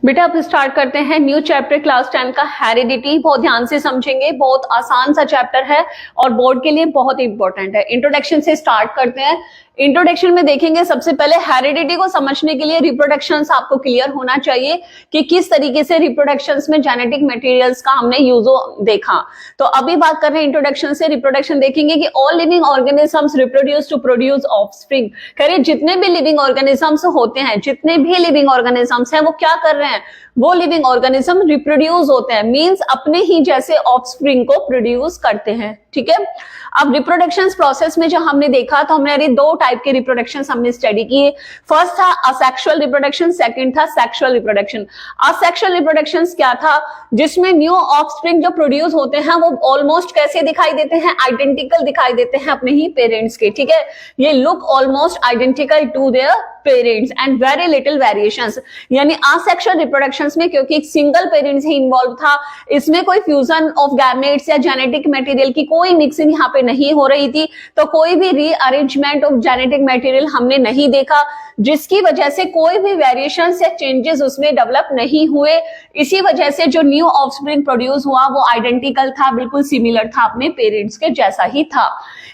बेटा अब स्टार्ट करते हैं न्यू चैप्टर क्लास 10 का हेरिडिटी। बहुत ध्यान से समझेंगे, बहुत आसान सा चैप्टर है और बोर्ड के लिए बहुत इंपॉर्टेंट है। इंट्रोडक्शन से स्टार्ट करते हैं। इंट्रोडक्शन में देखेंगे सबसे पहले हेरिडिटी को समझने के लिए रिप्रोडक्शंस आपको क्लियर होना चाहिए कि किस तरीके से रिप्रोडक्शंस में जेनेटिक मटेरियल्स का हमने यूज देखा। तो अभी बात कर रहे हैं इंट्रोडक्शन से। रिप्रोडक्शन देखेंगे कि all living organisms reproduce to produce offspring. करिए जितने भी लिविंग ऑर्गेनिजम्स होते हैं, जितने भी लिविंग ऑर्गेनिजम्स हैं वो क्या कर रहे हैं, वो लिविंग ऑर्गेनिज्म रिप्रोड्यूस होते हैं, मींस अपने ही जैसे ऑफस्प्रिंग को प्रोड्यूस करते हैं। ठीक है, अब रिप्रोडक्शन प्रोसेस में जो हमने देखा तो हमने दो टाइप के रिप्रोडक्शन हमने स्टडी किए। फर्स्ट था असेक्सुअल रिप्रोडक्शन, सेकंड था सेक्सुअल रिप्रोडक्शन। असेक्सुअल रिप्रोडक्शन क्या था, जिसमें न्यू ऑफस्प्रिंग जो प्रोड्यूस होते हैं वो ऑलमोस्ट कैसे दिखाई देते हैं, आइडेंटिकल दिखाई देते हैं अपने ही पेरेंट्स के। ठीक है, ये look almost identical to their parents and very little variations. यानी असेक्सुअल रिप्रोडक्शंस में क्योंकि एक सिंगल पेरेंट्स ही इन्वॉल्व था, इसमें कोई फ्यूजन ऑफ गैमेट्स या जेनेटिक मटेरियल की कोई मिक्सिंग यहाँ पे नहीं हो रही थी, तो कोई भी रीअरेंजमेंट ऑफ जेनेटिक मटेरियल हमने नहीं देखा, जिसकी वजह से कोई भी वेरिएशंस या चेंजेस उसमें डेवलप नहीं हुए। इसी वजह से जो न्यू ऑफस्प्रिंग प्रोड्यूस हुआ वो आइडेंटिकल था, बिल्कुल सिमिलर था, अपने पेरेंट्स के जैसा ही था।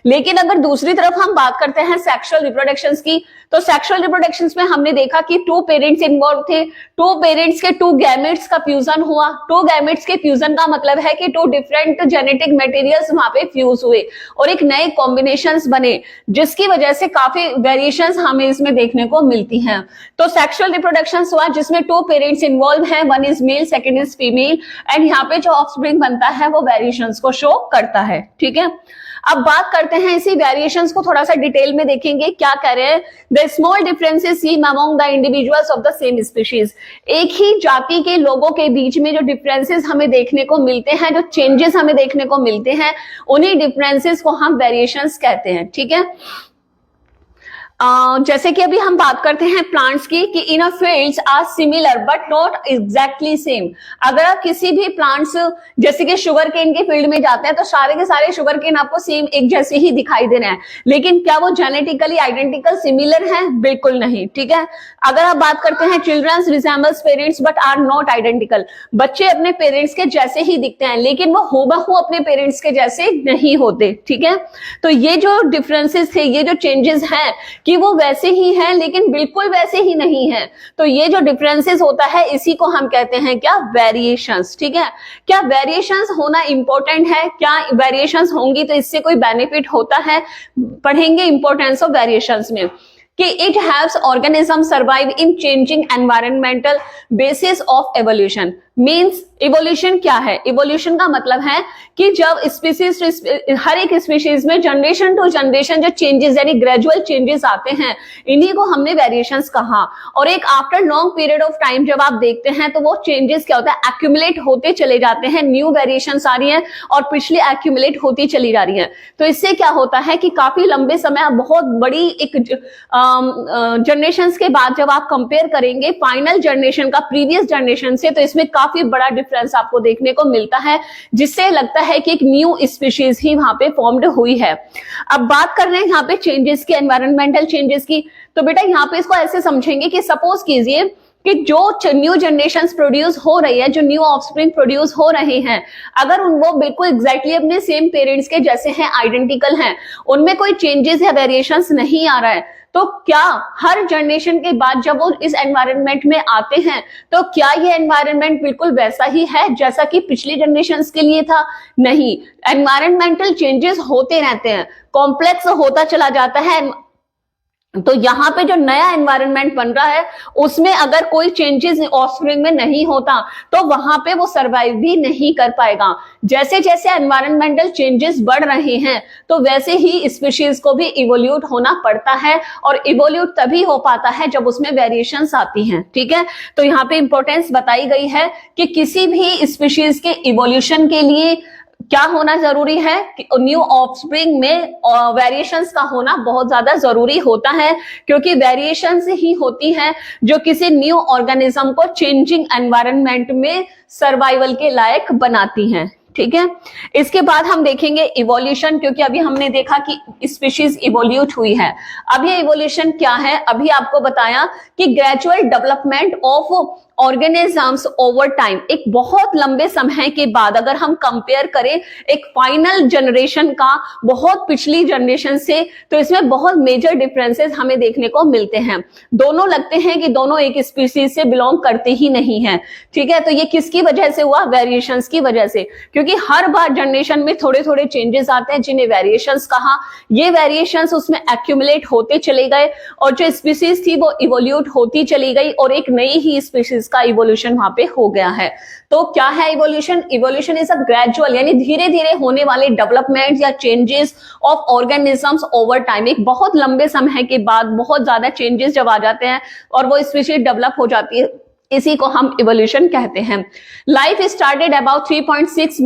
लेकिन अगर दूसरी तरफ हम बात करते हैं सेक्सुअल रिप्रोडक्शंस की, तो सेक्सुअल रिप्रोडक्शंस में हमने देखा कि टू पेरेंट्स इन्वॉल्व थे, टू पेरेंट्स के टू गैमेट्स का फ्यूजन हुआ। टू गैमेट्स के फ्यूजन का मतलब है कि टू डिफरेंट जेनेटिक मटेरियल्स वहां पे फ्यूज हुए और एक नए कॉम्बिनेशंस बने, जिसकी वजह से काफी वेरिएशंस हमें इसमें देखने को मिलती हैं। तो सेक्सुअल रिप्रोडक्शंस हुआ जिसमें टू पेरेंट्स इन्वॉल्व हैं, one is male second is female, and यहाँ पे जो ऑफस्प्रिंग बनता है वो वेरिएशंस को शो करता है। ठीक है, अब बात करते हैं इसी वेरिएशंस को थोड़ा सा डिटेल में देखेंगे। क्या कह रहे हैं, the small differences seen among the individuals of the same species. एक ही जाति के लोगों के बीच में जो डिफरेंसेस हमें देखने को मिलते हैं, जो चेंजेस हमें देखने को मिलते हैं, उन्हीं डिफरेंसेस को हम वेरिएशंस कहते हैं। ठीक है, जैसे कि अभी हम बात करते हैं प्लांट्स की कि इन fields are similar but not exactly same. अगर आप किसी भी प्लांट्स जैसे कि शुगर केन के फील्ड में जाते हैं तो सारे के सारे शुगर केन आपको सेम एक जैसे ही दिखाई दे रहे हैं, लेकिन क्या वो जेनेटिकली आइडेंटिकल सिमिलर हैं? बिल्कुल नहीं। ठीक है, अगर आप बात करते हैं childrens resembles parents but are not identical. बच्चे अपने पेरेंट्स के जैसे ही दिखते हैं लेकिन वो हूबहू अपने पेरेंट्स के जैसे नहीं होते। ठीक है, तो ये जो डिफरेंसेस थे, ये जो चेंजेस हैं कि वो वैसे ही हैं लेकिन बिल्कुल वैसे ही नहीं है, तो ये जो डिफरेंसेस होता है इसी को हम कहते हैं क्या, वेरिएशंस। ठीक है, क्या वेरिएशंस होना इंपॉर्टेंट है? क्या वेरिएशंस होंगी तो इससे कोई बेनिफिट होता है? पढ़ेंगे इंपॉर्टेंस ऑफ वेरिएशंस में कि it helps organism survive in changing environmental basis of evolution. Means evolution क्या है? इवोल्यूशन का मतलब है कि जब स्पीसीज हर एक स्पीशीज में जनरेशन टू जनरेशन जो चेंजेस यानी ग्रेजुअल चेंजेस आते हैं, इन्हीं को हमने वेरिएशंस कहा। और एक after long period of time जब आप देखते हैं तो वो चेंजेस क्या होता है, एक्यूमुलेट होते चले जाते हैं, न्यू वेरिएशंस आ रही हैं और पिछली एक्यूमुलेट होती चली जा रही है। तो इससे क्या होता है कि काफी लंबे समय, बहुत बड़ी एक जनरेशन के बाद जब आप कंपेयर करेंगे फाइनल जनरेशन का प्रीवियस जनरेशन से, तो इसमें काफी बड़ा डिफरेंस आपको देखने को मिलता है, जिससे लगता है कि एक न्यू स्पीशीज ही वहां पे फॉर्म्ड हुई है। अब बात कर रहे हैं यहाँ पे चेंजेस की, एनवायरमेंटल चेंजेस की। तो बेटा यहाँ पे इसको ऐसे समझेंगे कि सपोज कीजिए कि जो न्यू जनरेशन प्रोड्यूस हो रही है, जो न्यू ऑफस्प्रिंग प्रोड्यूस हो रहे हैं, अगर वो बिल्कुल एग्जैक्टली अपने सेम पेरेंट्स के जैसे हैं, आइडेंटिकल हैं, उनमें कोई चेंजेस या वेरिएशंस नहीं आ रहा है, तो क्या हर जनरेशन के बाद जब वो इस एनवायरनमेंट में आते हैं तो क्या ये एनवायरनमेंट बिल्कुल वैसा ही है जैसा कि पिछली जनरेशंस के लिए था? नहीं, एनवायरनमेंटल चेंजेस होते रहते हैं, कॉम्प्लेक्स होता चला जाता है। तो यहाँ पे जो नया एनवायरनमेंट बन रहा है उसमें अगर कोई चेंजेस ऑफस्प्रिंग में नहीं होता तो वहां पे वो सरवाइव भी नहीं कर पाएगा। जैसे जैसे एनवायरनमेंटल चेंजेस बढ़ रहे हैं तो वैसे ही स्पीशीज को भी इवोल्यूट होना पड़ता है, और इवोल्यूट तभी हो पाता है जब उसमें वेरिएशंस आती हैं। ठीक है, तो यहाँ पे इंपॉर्टेंस बताई गई है कि किसी भी स्पीशीज के इवोल्यूशन के लिए क्या होना जरूरी है, न्यू ऑफस्प्रिंग में वेरिएशंस का होना बहुत ज्यादा जरूरी होता है, क्योंकि वेरिएशंस ही होती हैं जो किसी न्यू ऑर्गेनिज्म को चेंजिंग एनवायरनमेंट में सर्वाइवल के लायक बनाती हैं। ठीक है, इसके बाद हम देखेंगे इवोल्यूशन, क्योंकि अभी हमने देखा कि स्पीशीज इवोल्यूट हुई है। अब ये इवोल्यूशन क्या है, अभी आपको बताया कि gradual development of organisms over time, एक बहुत लंबे समय के बाद अगर हम कंपेयर करें एक फाइनल जनरेशन का बहुत पिछली जनरेशन से, तो इसमें बहुत मेजर डिफरेंसेस हमें देखने को मिलते हैं। दोनों लगते हैं कि दोनों एक स्पीशीज से बिलोंग करते ही नहीं है, ठीक है। तो ये किसकी वजह से हुआ? वेरिएशंस की वजह से, क्योंकि हर बार जनरेशन में थोड़े थोड़े चेंजेस आते हैं जिन्हें वेरिएशंस कहा। ये वेरिएशंस उसमें एक्यूमुलेट होते चले गए और जो स्पीशीज थी वो इवोल्यूट होती चली गई और एक नई ही स्पीशीज का इवोल्यूशन वहां पे हो गया है। तो क्या है evolution? Evolution is a gradual यानी धीरे धीरे होने वाले डेवलपमेंट या changes of organisms over time. एक बहुत लंबे समय के बाद बहुत ज्यादा चेंजेस जब आ जाते हैं और वो स्पीशीज डेवलप हो जाती है, इसी को हम इवोल्यूशन कहते हैं। Life started about 3.6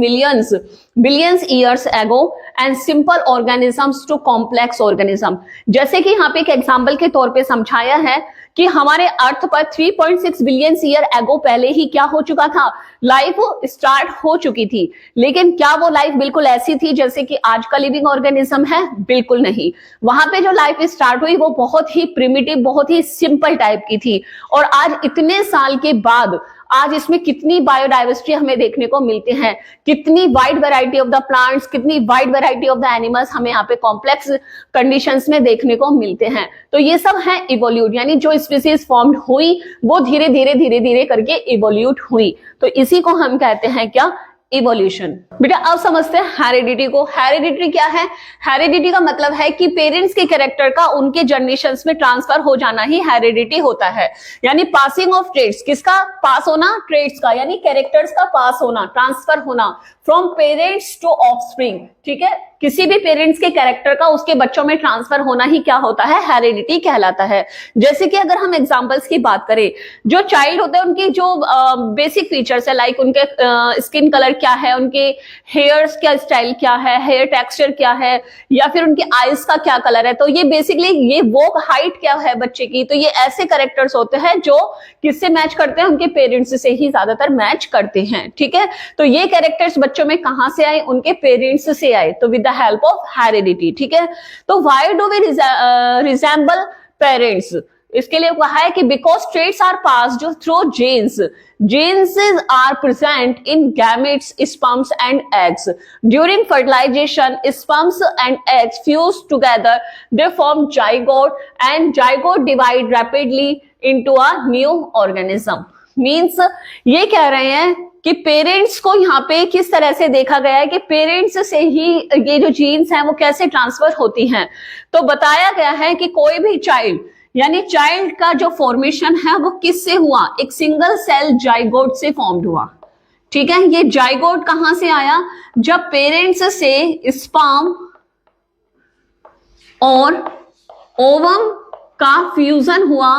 billions years ago and simple organisms to complex organism. जैसे कि यहाँ पे एक एग्जांपल के तौर पे समझाया है कि हमारे अर्थ पर 3.6 बिलियन ईयर एगो पहले ही क्या हो चुका था? लाइफ स्टार्ट हो चुकी थी। लेकिन क्या वो लाइफ बिल्कुल ऐसी थी जैसे कि आज का लिविंग ऑर्गेनिज्म है? बिल्कुल नहीं। वहां पे जो लाइफ स्टार्ट हुई वो बहुत ही प्रिमिटिव, बहुत ही सिंपल टाइप की थी। और आज इतने साल के बाद आज इसमें कितनी बायोडाइवर्सिटी हमें देखने को मिलते हैं, कितनी wide variety of the plants, कितनी wide variety of the animals हमें यहाँ पे कॉम्प्लेक्स कंडीशंस में देखने को मिलते हैं। तो ये सब है इवोल्यूट, यानी जो स्पीसीज फॉर्म्ड हुई वो धीरे धीरे करके इवोल्यूट हुई। तो इसी को हम कहते हैं क्या? इवोल्यूशन। बेटा अब समझते हैं हेरिडिटी को। हेरिडिटी क्या है? हेरिडिटी का मतलब है कि पेरेंट्स के कैरेक्टर का उनके जनरेशंस में ट्रांसफर हो जाना ही हेरिडिटी होता है। यानी पासिंग ऑफ ट्रेट्स, किसका पास होना? ट्रेट्स का, यानी कैरेक्टर्स का पास होना, ट्रांसफर होना फ्रॉम पेरेंट्स टू ऑफस्प्रिंग, ठीक है। किसी भी पेरेंट्स के कैरेक्टर का उसके बच्चों में ट्रांसफर होना ही क्या होता है? हेरिडिटी कहलाता है। जैसे कि अगर हम एग्जांपल्स की बात करें, जो चाइल्ड होते हैं उनकी जो बेसिक फीचर्स है, लाइक उनके स्किन कलर क्या है, उनके हेयर्स क्या स्टाइल क्या है, हेयर टेक्सचर क्या है, या फिर उनके आईज का क्या कलर है, तो ये बेसिकली ये वो हाइट क्या है बच्चे की, तो ये ऐसे कैरेक्टर्स होते हैं जो किससे मैच करते हैं? उनके पेरेंट्स से ही ज्यादातर मैच करते हैं, ठीक है। तो ये कैरेक्टर्स बच्चों में कहां से आए? उनके पेरेंट्स से आए, तो with the help of heredity, ठीक है। तो why do we resemble parents? इसके लिए कहा है कि because traits are passed through genes, genes are present in gametes, sperms and eggs. During fertilization, sperms and eggs fuse together, they form zygote and zygote divide rapidly into a new organism. Means ये कह रहे हैं कि parents को यहाँ पे किस तरह से देखा गया है कि पेरेंट्स से ही ये जो जीन्स हैं वो कैसे ट्रांसफर होती हैं। तो बताया गया है कि कोई भी चाइल्ड, यानी चाइल्ड का जो फॉर्मेशन है वो किससे हुआ? एक सिंगल सेल जाइगोट से फॉर्म्ड हुआ, ठीक है। ये जाइगोट कहां से आया? जब पेरेंट्स से स्पर्म और ओवम का फ्यूजन हुआ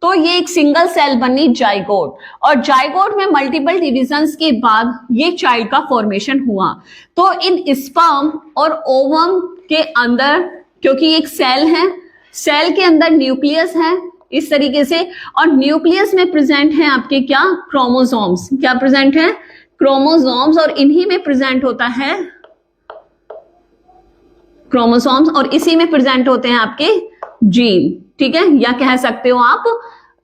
तो ये एक सिंगल सेल बनी जाइगोट, और जाइगोट में मल्टीपल डिविजन्स के बाद ये चाइल्ड का फॉर्मेशन हुआ। तो इन स्पर्म और ओवम के अंदर, क्योंकि एक सेल है, सेल के अंदर न्यूक्लियस है इस तरीके से, और न्यूक्लियस में प्रेजेंट है आपके क्या? क्रोमोसोम्स। क्या प्रेजेंट है? क्रोमोसोम्स। और इन्हीं में प्रेजेंट होता है क्रोमोसोम्स, और इसी में प्रेजेंट होते हैं आपके जीन, ठीक है, या कह सकते हो आप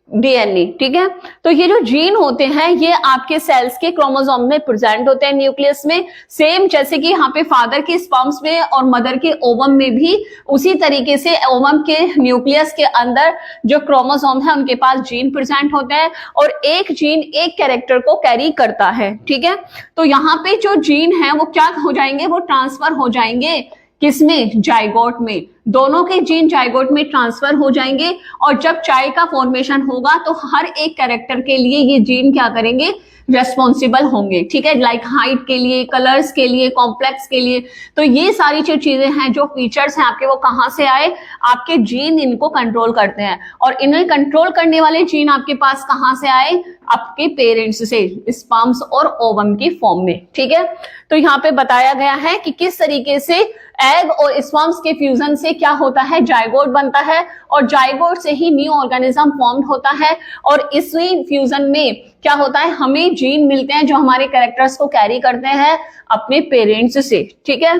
डीएनए, ठीक है। तो ये जो जीन होते हैं ये आपके सेल्स के क्रोमोसोम में प्रेजेंट होते हैं, न्यूक्लियस में। सेम जैसे कि यहाँ पे फादर के स्पर्म्स में और मदर के ओवम में भी उसी तरीके से ओवम के न्यूक्लियस के अंदर जो क्रोमोसोम है उनके पास जीन प्रेजेंट होते हैं, और एक जीन एक कैरेक्टर को कैरी करता है, ठीक है। तो यहाँ पे जो जीन है वो क्या हो जाएंगे? वो ट्रांसफर हो जाएंगे किसमें? जाइगोट में। दोनों के जीन जाइगोट में ट्रांसफर हो जाएंगे, और जब चाइल्ड का फॉर्मेशन होगा तो हर एक कैरेक्टर के लिए ये जीन क्या करेंगे? रेस्पॉन्सिबल होंगे, ठीक है, लाइक हाइट के लिए, कलर्स के लिए, कॉम्प्लेक्स के लिए। तो ये सारी जो चीजें हैं, जो फीचर्स हैं आपके, वो कहां से आए? आपके जीन इनको कंट्रोल करते हैं, और इन्हें कंट्रोल करने वाले जीन आपके पास कहां से आए? आपके पेरेंट्स से, स्पर्म्स और ओवम की फॉर्म में, ठीक है। तो यहाँ पे बताया गया है कि किस तरीके से एग और स्पर्म्स के फ्यूजन से क्या होता है? जाइगोट बनता है, और जाइगोट से ही न्यू ऑर्गेनिज्म फॉर्म्ड होता है, और इसी फ्यूजन में क्या होता है? हमें जीन मिलते हैं जो हमारे कैरेक्टर्स को कैरी करते हैं अपने पेरेंट्स से, ठीक है।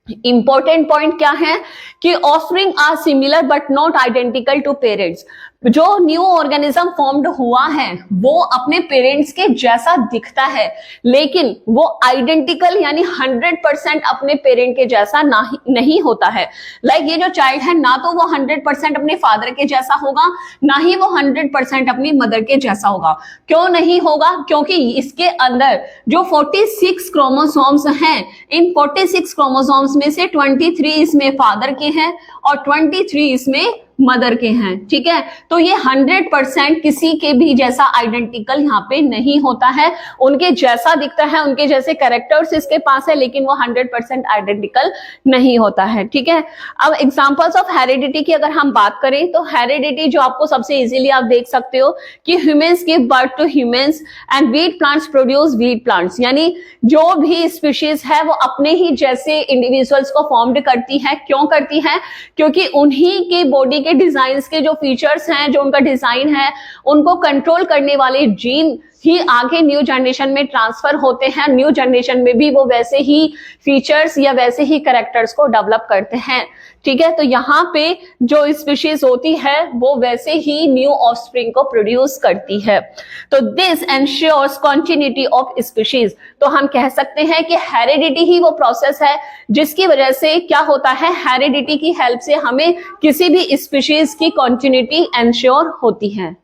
इंपॉर्टेंट पॉइंट क्या है कि offspring are similar but not identical to parents. जो न्यू ऑर्गेनिज्म फॉर्म्ड हुआ है वो अपने पेरेंट्स के जैसा दिखता है, लेकिन वो आइडेंटिकल यानी 100% अपने पेरेंट के जैसा नहीं होता है। लाइक ये जो चाइल्ड है ना तो वो 100% अपने फादर के जैसा होगा, ना ही वो 100% अपनी मदर के जैसा होगा। क्यों नहीं होगा? क्योंकि इसके अंदर जो 46 क्रोमोसोम्स हैं, इन 46 क्रोमोसोम्स में से 23 इसमें फादर के हैं और 23 इसमें मदर के हैं। ठीक है, तो ये 100% किसी के भी जैसा आइडेंटिकल यहाँ पे नहीं होता है, उनके जैसा दिखता है, उनके जैसे कैरेक्टर्स इसके पास है, लेकिन वो 100% आइडेंटिकल नहीं होता है। ठीक है, अब एग्जांपल्स ऑफ हेरिडिटी की अगर हम बात करें तो हेरिडिटी जो आपको सबसे इजीली आप देख सकते हो कि humans give birth to humans and wheat plants produce wheat plants, यानी जो भी स्पीशीज है वो अपने ही जैसे इंडिविजुअल्स को फॉर्म्ड करती है। क्यों करती है? क्योंकि उन्हीं के बॉडी के डिजाइन्स के जो फीचर्स हैं, जो उनका डिजाइन है, उनको कंट्रोल करने वाले जीन ही आगे न्यू जनरेशन में ट्रांसफर होते हैं। न्यू जनरेशन में भी वो वैसे ही फीचर्स या वैसे ही कैरेक्टर्स को डेवलप करते हैं। ठीक है, तो यहाँ पे जो स्पीशीज होती है वो वैसे ही न्यू ऑफस्प्रिंग को प्रोड्यूस करती है। तो this ensures continuity of species. तो हम कह सकते हैं कि हेरिडिटी ही वो प्रोसेस है जिसकी वजह से क्या होता है, हेरिडिटी की हेल्प से हमें किसी भी स्पीशीज की कंटिन्यूटी एंश्योर होती है।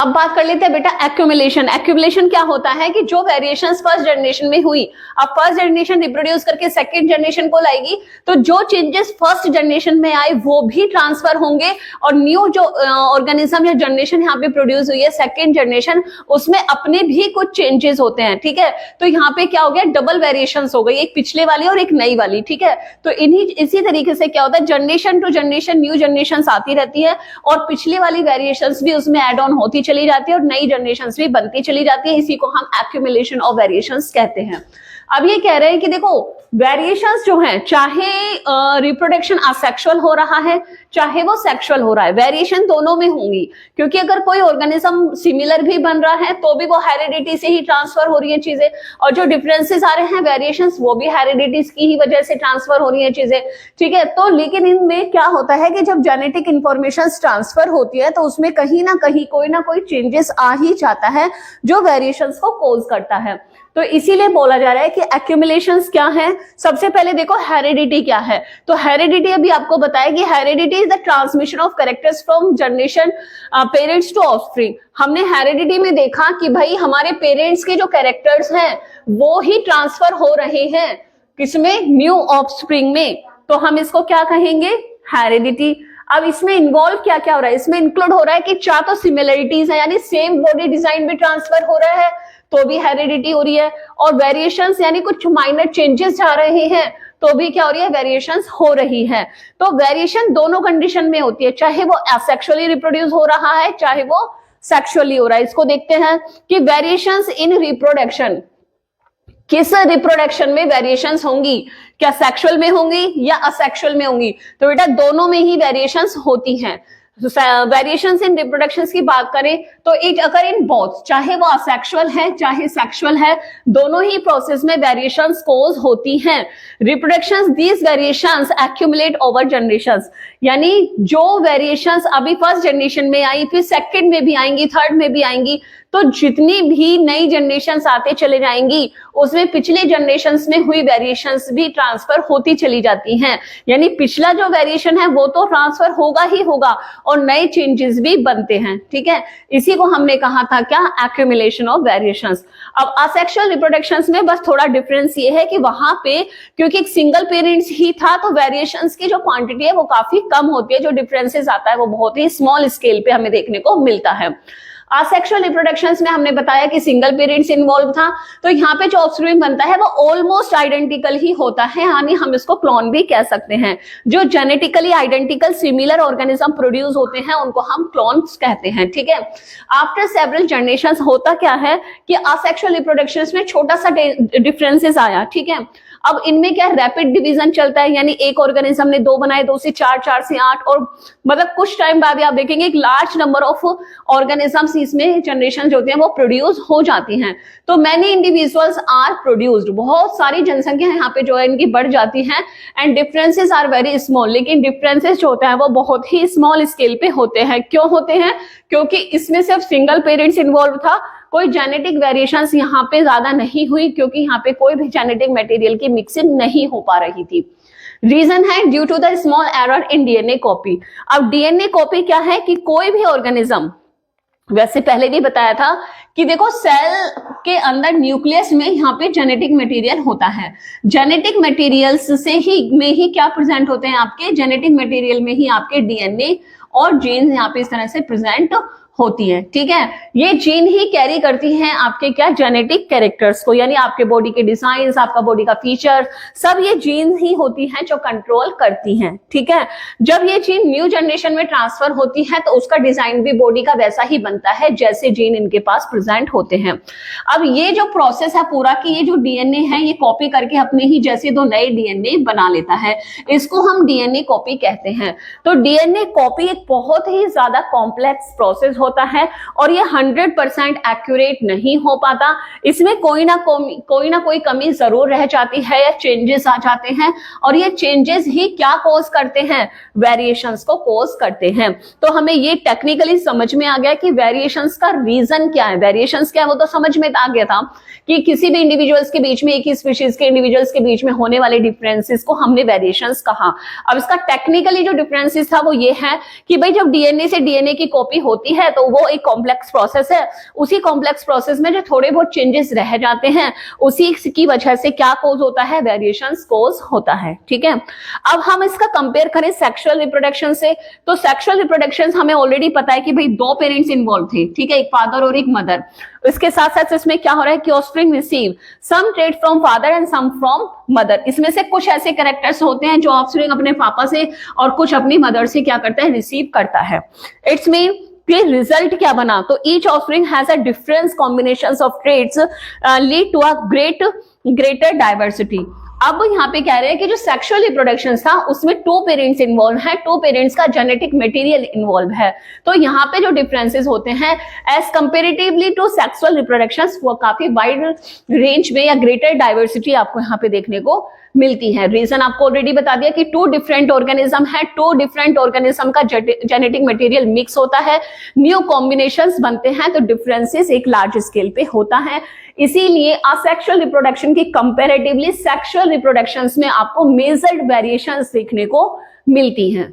अब बात कर लेते हैं बेटा एक्यूमुलेशन। एक्यूमुलेशन क्या होता है कि जो वेरिएशंस फर्स्ट जनरेशन में हुई, अब फर्स्ट जनरेशन रिप्रोड्यूस करके सेकंड जनरेशन को लाएगी, तो जो चेंजेस फर्स्ट जनरेशन में आए वो भी ट्रांसफर होंगे और न्यू जो ऑर्गेनिज्म या जनरेशन यहाँ पे प्रोड्यूस हुई है सेकंड जनरेशन, उसमें अपने भी कुछ चेंजेस होते हैं। ठीक है, तो यहाँ पे क्या हो गया, डबल वेरिएशंस हो गई, एक पिछले वाली और एक नई वाली। ठीक है, तो इसी तरीके से क्या होता है, generation to generation new generation आती रहती है और पिछली वाली वेरिएशंस भी उसमें एड ऑन होती चली जाती है और नई जनरेशंस भी बनती चली जाती है। इसी को हम एक्यूमुलेशन ऑफ वेरिएशंस कहते हैं। अब ये कह रहे हैं कि देखो वेरिएशंस जो हैं, चाहे रिप्रोडक्शन असेक्सुअल हो रहा है चाहे वो सेक्सुअल हो रहा है, वेरिएशन दोनों में होंगी, क्योंकि अगर कोई ऑर्गेनिज्म सिमिलर भी बन रहा है तो भी वो हेरिडिटी से ही ट्रांसफर हो रही है चीजें, और जो डिफरेंसेस आ रहे हैं वेरिएशंस वो भी हेरिडिटी की ही वजह से ट्रांसफर हो रही है चीजें। ठीक है, तो लेकिन इनमें क्या होता है कि जब जेनेटिक इंफॉर्मेशन ट्रांसफर होती है तो उसमें कहीं ना कहीं कोई ना कोई चेंजेस आ ही जाता है जो वेरिएशंस को कॉज करता है। तो इसीलिए बोला जा रहा है कि एक्यूमुलेशंस क्या है। सबसे पहले देखो हेरिडिटी क्या है। तो हेरिडिटी अभी आपको बताया कि heredity is the transmission of characters from generation parents to offspring. हमने हेरिडिटी में देखा कि भाई हमारे पेरेंट्स के जो कैरेक्टर्स हैं वो ही ट्रांसफर हो रहे हैं किसमें, न्यू ऑफस्प्रिंग में। तो हम इसको क्या कहेंगे, हेरिडिटी। अब इसमें इन्वॉल्व क्या क्या हो रहा है, इसमें इंक्लूड हो रहा है कि चाहे तो सिमिलरिटीज है, यानी सेम बॉडी डिजाइन भी ट्रांसफर हो रहा है तो भी हेरिडिटी हो रही है, और वेरिएशंस यानी कुछ माइनर चेंजेस जा रहे हैं तो भी क्या हो रही है, वेरिएशंस हो रही है। तो वेरिएशन दोनों कंडीशन में होती है, चाहे वो एसेक्सुअली रिप्रोड्यूस हो रहा है चाहे वो सेक्सुअली हो रहा है। इसको देखते हैं कि वेरिएशंस इन रिप्रोडक्शन, किस रिप्रोडक्शन में वेरिएशंस होंगी, क्या सेक्सुअल में होंगी या असेक्सुअल में होंगी। तो बेटा दोनों में ही वेरिएशंस होती हैं। वेरिएशंस इन रिप्रोडक्शंस की बात करें तो इट अकर इन बोथ, चाहे वो असेक्सुअल है चाहे सेक्सुअल है, दोनों ही प्रोसेस में वेरिएशंस कॉज होती हैं। Reproductions, these variations accumulate over generations, यानी जो वेरिएशंस अभी फर्स्ट जनरेशन में आई फिर सेकंड में भी आएंगी, थर्ड में भी आएंगी, तो जितनी भी नई जनरेशंस आते चले जाएंगी उसमें पिछले जनरेशंस में हुई वेरिएशंस भी ट्रांसफर होती चली जाती हैं। यानी पिछला जो वेरिएशन है वो तो ट्रांसफर होगा ही होगा और नए चेंजेस भी बनते हैं। ठीक है, इसी को हमने कहा था क्या, एक्यूमुलेशन ऑफ वेरिएशंस। अब असेक्सुअल रिप्रोडक्शंस में बस थोड़ा डिफरेंस ये है कि वहां पे क्योंकि एक सिंगल पेरेंट्स ही था तो वेरिएशंस की जो क्वांटिटी है वो काफी कम होती है, जो डिफरेंसेस आता है वो बहुत ही स्मॉल स्केल पे हमें देखने को मिलता है। असेक्सुअल रिप्रोडक्शंस में हमने बताया कि सिंगल पेरेंट्स इन्वॉल्व था, तो यहाँ पे जो ऑफस्प्रिंग बनता है वो ऑलमोस्ट आइडेंटिकल ही होता है, यानी हम इसको क्लोन भी कह सकते हैं। जो genetically identical similar organism produce होते हैं उनको हम क्लोन्स कहते हैं। ठीक है, आफ्टर सेवरल जनरेशंस होता क्या है कि असेक्सुअल रिप्रोडक्शंस में छोटा सा डिफरेंसेस आया। ठीक है, अब इनमें क्या रैपिड डिवीजन चलता है, यानी एक ऑर्गेनिज्म ने 2 बनाए, 2 से 4, 4 से 8, और मतलब कुछ टाइम बाद आप देखेंगे एक लार्ज नंबर ऑफ ऑर्गेनिजम्स इसमें जनरेशन जो होते हैं वो प्रोड्यूस हो जाती हैं। तो मैनी इंडिविजुअल्स आर प्रोड्यूस्ड, बहुत सारी जनसंख्या यहाँ पे जो है इनकी बढ़ जाती है। And differences are very small, लेकिन डिफरेंसेस जो होता है वो बहुत ही स्मॉल स्केल पे होते हैं। क्यों होते हैं? क्योंकि इसमें सिर्फ सिंगल पेरेंट्स इन्वॉल्व था, कोई जेनेटिक वेरिएशंस यहाँ पे ज्यादा नहीं हुई, क्योंकि यहाँ पे कोई भी जेनेटिक मटेरियल की मिक्सिंग नहीं हो पा रही थी। रीजन है due to the small error in DNA copy. अब डीएनए कॉपी क्या है कि कोई भी ऑर्गेनिज्म, वैसे पहले भी बताया था कि देखो सेल के अंदर न्यूक्लियस में यहाँ पे जेनेटिक मटेरियल होता है। जेनेटिक मटेरियल्स से ही में ही क्या प्रेजेंट होते हैं आपके, जेनेटिक मटेरियल में ही आपके डीएनए और जीन्स यहाँ पे इस तरह से प्रेजेंट होती है। ठीक है, ये जीन ही कैरी करती हैं आपके क्या, जेनेटिक कैरेक्टर्स को, यानी आपके बॉडी के डिजाइन, आपका बॉडी का फीचर, सब ये जीन ही होती हैं जो कंट्रोल करती हैं। ठीक है, जब ये जीन न्यू जनरेशन में ट्रांसफर होती है तो उसका डिजाइन भी बॉडी का वैसा ही बनता है जैसे जीन इनके पास प्रेजेंट होते हैं। अब ये जो प्रोसेस है पूरा कि ये जो डीएनए है ये कॉपी करके अपने ही जैसे 2 नए डीएनए बना लेता है, इसको हम डीएनए कॉपी कहते हैं। तो डीएनए कॉपी एक बहुत ही ज्यादा कॉम्प्लेक्स प्रोसेस होता है और ये 100% एक्यूरेट नहीं हो पाता। इसमें कोई ना कोई कमी जरूर रह जाती है या चेंजेस आ जाते हैं, और ये चेंजेस ही क्या कॉज करते हैं, वेरिएशंस को कॉज करते हैं। तो हमें ये टेक्निकली समझ में आ गया कि वेरिएशंस का रीजन क्या है। वेरिएशंस क्या है वो तो समझ में आ गया था कि किसी भी इंडिविजुअल्स के बीच में, एक ही स्पीशीज के इंडिविजुअल्स के बीच में होने वाले डिफरेंसेस को हमने वेरिएशंस कहा। अब इसका टेक्निकली जो डिफरेंसेस था वो ये है कि भाई जब डीएनए से डीएनए की कॉपी होती है तो वो एक कॉम्प्लेक्स प्रोसेस है, उसी कॉम्प्लेक्स प्रोसेस में जो थोड़े बहुत चेंजेस रह जाते हैं उसी की वजह से क्या कॉज होता है, वेरिएशंस कॉज होता है। ठीक है, अब हम इसका कंपेयर करें सेक्सुअल रिप्रोडक्शन से, तो सेक्सुअल रिप्रोडक्शन हमें ऑलरेडी पता है कि भाई 2 पेरेंट्स इन्वॉल्व थे। ठीक है, एक फादर और एक मदर। इसके साथ साथ इसमें क्या हो रहा है कि offspring receive some trait from father and some from mother. इसमें से कुछ ऐसे कैरेक्टर्स होते हैं जो ऑफस्प्रिंग अपने पापा से और कुछ अपनी मदर से क्या करता है, रिसीव करता है। इट्स मीन कि रिजल्ट क्या बना, तो each offspring has a different combinations of traits lead to a greater diversity. अब यहाँ पे कह रहे हैं कि जो सेक्सुअल रिप्रोडक्शन था उसमें 2 पेरेंट्स इन्वॉल्व हैं, 2 पेरेंट्स का जेनेटिक मटेरियल इन्वॉल्व है। तो यहाँ पे जो डिफरेंसेस होते हैं as comparatively to sexual reproductions वो काफी वाइड रेंज में या ग्रेटर डाइवर्सिटी आपको यहाँ पे देखने को मिलती है। रीजन आपको ऑलरेडी बता दिया कि 2 डिफरेंट ऑर्गेनिज्म है, 2 डिफरेंट ऑर्गेनिज्म का जेनेटिक मटेरियल मिक्स होता है, न्यू कॉम्बिनेशंस बनते हैं, तो डिफरेंसेस एक लार्ज स्केल पे होता है। इसीलिए असेक्सुअल रिप्रोडक्शन की कंपैरेटिवली सेक्सुअल रिप्रोडक्शंस में आपको मेजर्ड वेरिएशंस देखने को मिलती हैं।